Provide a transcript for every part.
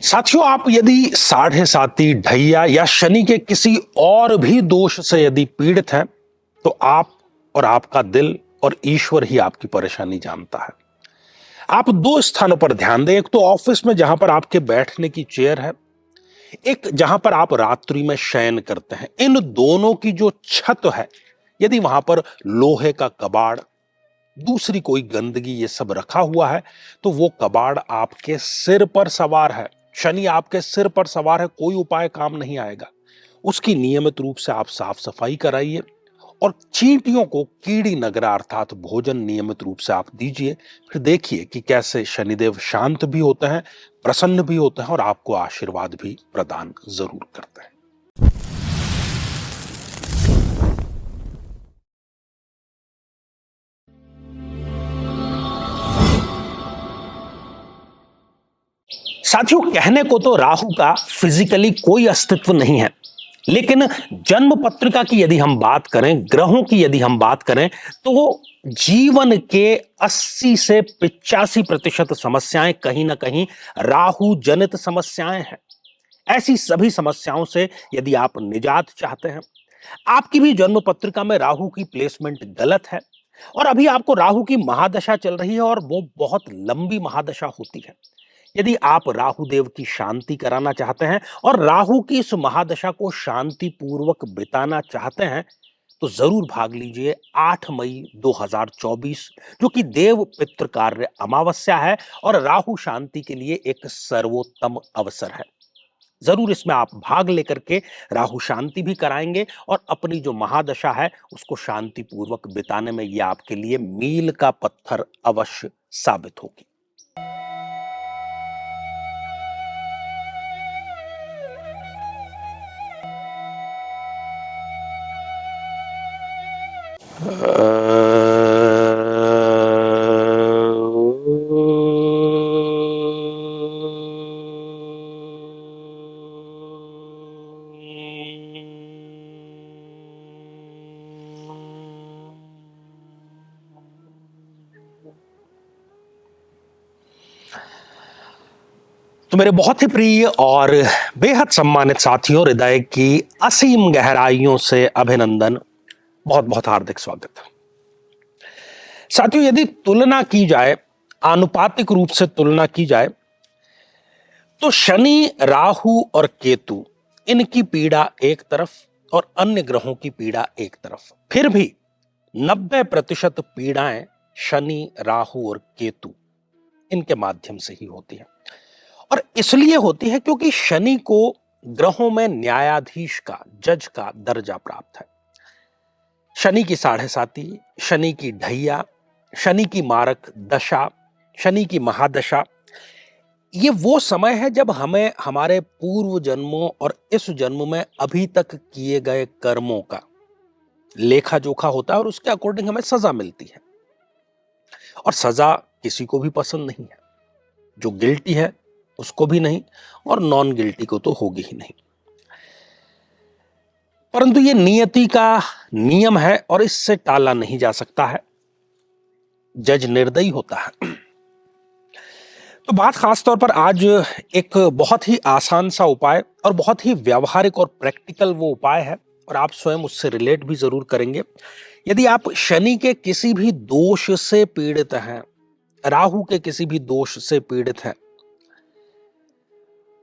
साथियों, आप यदि साढ़े साती, ढैया या शनि के किसी और भी दोष से यदि पीड़ित हैं, तो आप और आपका दिल और ईश्वर ही आपकी परेशानी जानता है। आप दो स्थानों पर ध्यान दें, एक तो ऑफिस में जहां पर आपके बैठने की चेयर है, एक जहां पर आप रात्रि में शयन करते हैं। इन दोनों की जो छत है, यदि वहां पर लोहे का कबाड़, दूसरी कोई गंदगी ये सब रखा हुआ है, तो वो कबाड़ आपके सिर पर सवार है। शनि आपके सिर पर सवार है, कोई उपाय काम नहीं आएगा। उसकी नियमित रूप से आप साफ सफाई कराइए और चींटियों को कीड़ी नगरा अर्थात भोजन नियमित रूप से आप दीजिए। फिर देखिए कि कैसे शनिदेव शांत भी होते हैं, प्रसन्न भी होते हैं और आपको आशीर्वाद भी प्रदान जरूर करते हैं। साथियों, कहने को तो राहु का फिजिकली कोई अस्तित्व नहीं है, लेकिन जन्म पत्रिका की यदि हम बात करें, ग्रहों की यदि हम बात करें, तो जीवन के 80 से 85% समस्याएं कहीं ना कहीं राहु जनित समस्याएं हैं। ऐसी सभी समस्याओं से यदि आप निजात चाहते हैं, आपकी भी जन्म पत्रिका में राहु की प्लेसमेंट गलत है और अभी आपको राहु की महादशा चल रही है और वो बहुत लंबी महादशा होती है। यदि आप राहु देव की शांति कराना चाहते हैं और राहु की इस महादशा को शांति पूर्वक बिताना चाहते हैं, तो जरूर भाग लीजिए 8 मई 2024, जो कि देव पितृ कार्य अमावस्या है और राहु शांति के लिए एक सर्वोत्तम अवसर है। जरूर इसमें आप भाग लेकर के राहु शांति भी कराएंगे और अपनी जो महादशा है उसको शांति पूर्वक बिताने में यह आपके लिए मील का पत्थर अवश्य साबित होगी। तो मेरे बहुत ही प्रिय और बेहद सम्मानित साथियों, हृदय की असीम गहराइयों से अभिनंदन, बहुत बहुत हार्दिक स्वागत। साथियों, यदि तुलना की जाए, आनुपातिक रूप से तुलना की जाए, तो शनि, राहु और केतु, इनकी पीड़ा एक तरफ और अन्य ग्रहों की पीड़ा एक तरफ। फिर भी 90% पीड़ाएं शनि, राहु और केतु, इनके माध्यम से ही होती है। और इसलिए होती है क्योंकि शनि को ग्रहों में न्यायाधीश का, जज का दर्जा प्राप्त है। शनि की साढ़े साती, शनि की ढैया, शनि की मारक दशा, शनि की महादशा, ये वो समय है जब हमें हमारे पूर्व जन्मों और इस जन्म में अभी तक किए गए कर्मों का लेखा जोखा होता है और उसके अकॉर्डिंग हमें सजा मिलती है। और सजा किसी को भी पसंद नहीं है, जो गिल्टी है उसको भी नहीं और नॉन गिल्टी को तो होगी ही नहीं। परंतु ये नियति का नियम है और इससे टाला नहीं जा सकता है। जज निर्दयी होता है। तो बात खासतौर पर आज एक बहुत ही आसान सा उपाय और बहुत ही व्यावहारिक और प्रैक्टिकल वो उपाय है और आप स्वयं उससे रिलेट भी जरूर करेंगे। यदि आप शनि के किसी भी दोष से पीड़ित हैं, राहु के किसी भी दोष से पीड़ित हैं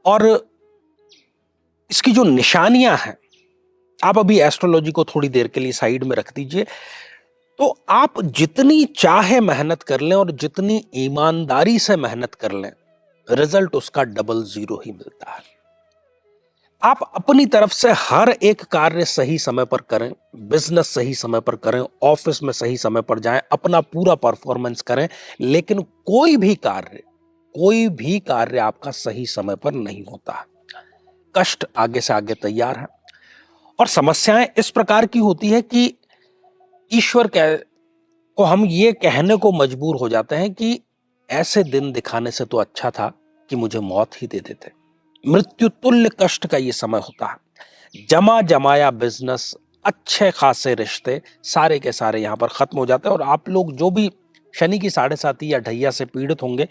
और इसकी जो निशानियां हैं, आप अभी एस्ट्रोलॉजी को थोड़ी देर के लिए साइड में रख दीजिए, तो आप जितनी चाहे मेहनत कर लें और जितनी ईमानदारी से मेहनत कर लें, रिजल्ट उसका डबल जीरो ही मिलता है। आप अपनी तरफ से हर एक कार्य सही समय पर करें, बिजनेस सही समय पर करें, ऑफिस में सही समय पर जाएं, अपना पूरा परफॉर्मेंस करें, लेकिन कोई भी कार्य आपका सही समय पर नहीं होता। कष्ट आगे से आगे तैयार है और समस्याएं इस प्रकार की होती है कि ईश्वर को हम ये कहने को मजबूर हो जाते हैं कि ऐसे दिन दिखाने से तो अच्छा था कि मुझे मौत ही दे देते। मृत्यु तुल्य कष्ट का ये समय होता है। जमा जमाया बिजनेस, अच्छे खासे रिश्ते, सारे के सारे यहां पर खत्म हो जाते हैं। और आप लोग जो भी शनि की साढ़े साती या ढैया से पीड़ित होंगे,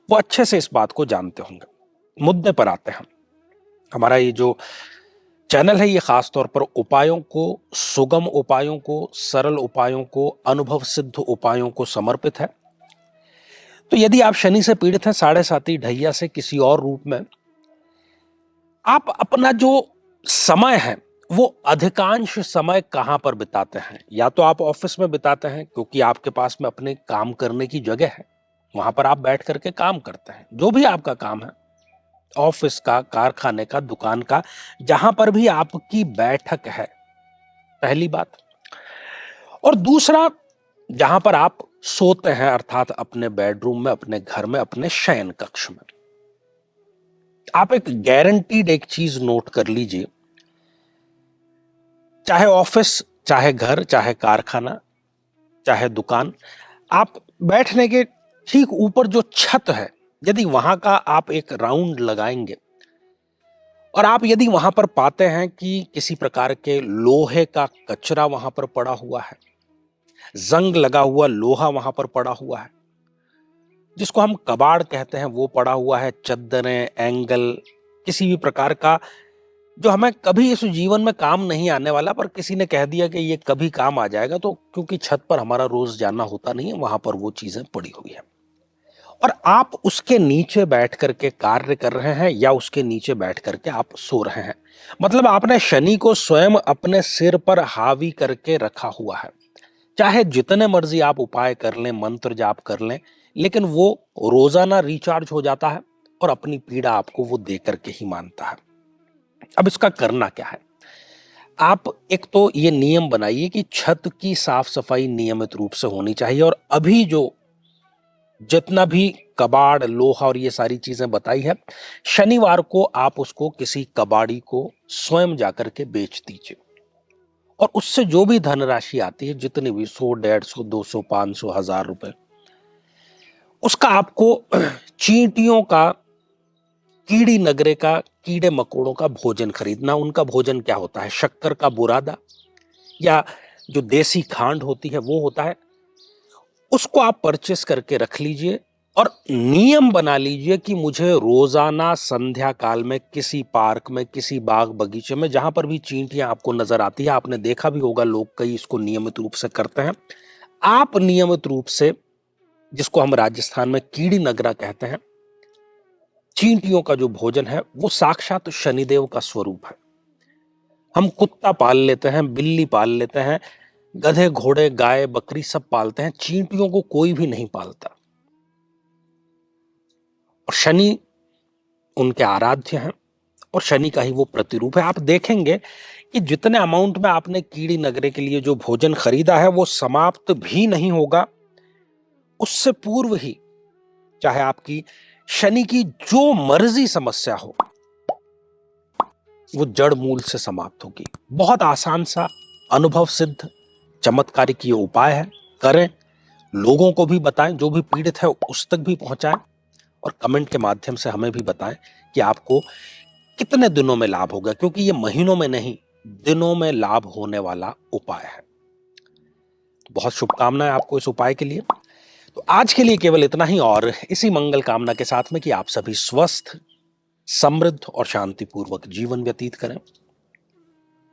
वो अच्छे से इस बात को जानते होंगे। मुद्दे पर आते हैं। हमारा ये जो चैनल है ये खास तौर पर उपायों को, सुगम उपायों को, सरल उपायों को, अनुभव सिद्ध उपायों को समर्पित है। तो यदि आप शनि से पीड़ित हैं, साढ़े साती ढैया से किसी और रूप में, आप अपना जो समय है वो अधिकांश समय कहां पर बिताते हैं? या तो आप ऑफिस में बिताते हैं क्योंकि आपके पास में अपने काम करने की जगह है, वहां पर आप बैठ करके काम करते हैं, जो भी आपका काम है, ऑफिस का, कारखाने का, दुकान का, जहां पर भी आपकी बैठक है, पहली बात। और दूसरा, जहां पर आप सोते हैं, अर्थात अपने बेडरूम में, अपने घर में, अपने शयन कक्ष में। आप एक गारंटीड एक चीज नोट कर लीजिए, चाहे ऑफिस, चाहे घर, चाहे कारखाना, चाहे दुकान, आप बैठने के ठीक ऊपर जो छत है, यदि वहां का आप एक राउंड लगाएंगे और आप यदि वहां पर पाते हैं कि किसी प्रकार के लोहे का कचरा वहां पर पड़ा हुआ है, जंग लगा हुआ लोहा वहां पर पड़ा हुआ है, जिसको हम कबाड़ कहते हैं, वो पड़ा हुआ है, चद्दरें, एंगल, किसी भी प्रकार का जो हमें कभी इस जीवन में काम नहीं आने वाला, पर किसी ने कह दिया कि ये कभी काम आ जाएगा, तो क्योंकि छत पर हमारा रोज जाना होता नहीं है, वहां पर वो चीजें पड़ी हुई है और आप उसके नीचे बैठ करके कार्य कर रहे हैं या उसके नीचे बैठ करके आप सो रहे हैं। मतलब आपने शनि को स्वयं अपने सिर पर हावी करके रखा हुआ है। चाहे जितने मर्जी आप उपाय कर लें, मंत्र जाप कर लें, लेकिन वो रोजाना रिचार्ज हो जाता है और अपनी पीड़ा आपको वो दे करके ही मानता है। अब इसका करना क्या है? आप एक तो ये नियम बनाइए कि छत की साफ सफाई नियमित रूप से होनी चाहिए और अभी जो जितना भी कबाड़, लोहा और ये सारी चीजें बताई है, शनिवार को आप उसको किसी कबाड़ी को स्वयं जाकर के बेच दीजिए और उससे जो भी धनराशि आती है, जितनी भी 100, 150, 200, 500, 1000 रुपए, उसका आपको चींटियों का, कीड़ी नगरे का, कीड़े मकोड़ों का भोजन खरीदना। उनका भोजन क्या होता है? शक्कर का बुरादा या जो देसी खांड होती है वो होता है, उसको आप परचेस करके रख लीजिए और नियम बना लीजिए कि मुझे रोजाना संध्या काल में किसी पार्क में, किसी बाग बगीचे में, जहां पर भी चींटियां आपको नजर आती है, आपने देखा भी होगा लोग कई इसको नियमित रूप से करते हैं, आप नियमित रूप से, जिसको हम राजस्थान में कीड़ी नगरा कहते हैं, चींटियों का जो भोजन है वो साक्षात शनिदेव का स्वरूप है। हम कुत्ता पाल लेते हैं, बिल्ली पाल लेते हैं, गधे, घोड़े, गाय, बकरी सब पालते हैं, चींटियों को कोई भी नहीं पालता और शनि उनके आराध्य हैं और शनि का ही वो प्रतिरूप है। आप देखेंगे कि जितने अमाउंट में आपने कीड़ी नगरे के लिए जो भोजन खरीदा है वो समाप्त भी नहीं होगा, उससे पूर्व ही चाहे आपकी शनि की जो मर्जी समस्या हो वो जड़ मूल से समाप्त होगी। बहुत आसान सा, अनुभव सिद्ध, चमत्कारिक ये उपाय है, करें, लोगों को भी बताएं, जो भी पीड़ित है उस तक भी पहुंचाएं और कमेंट के माध्यम से हमें भी बताएं कि आपको कितने दिनों में लाभ होगा, क्योंकि ये महीनों में नहीं, दिनों में लाभ होने वाला उपाय है। बहुत शुभकामनाएं आपको इस उपाय के लिए। तो आज के लिए केवल इतना ही और इसी मंगल कामना के साथ में कि आप सभी स्वस्थ, समृद्ध और शांतिपूर्वक जीवन व्यतीत करें।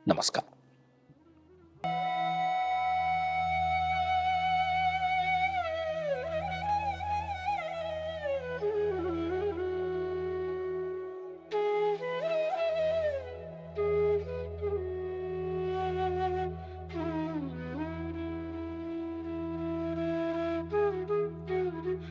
नमस्कार।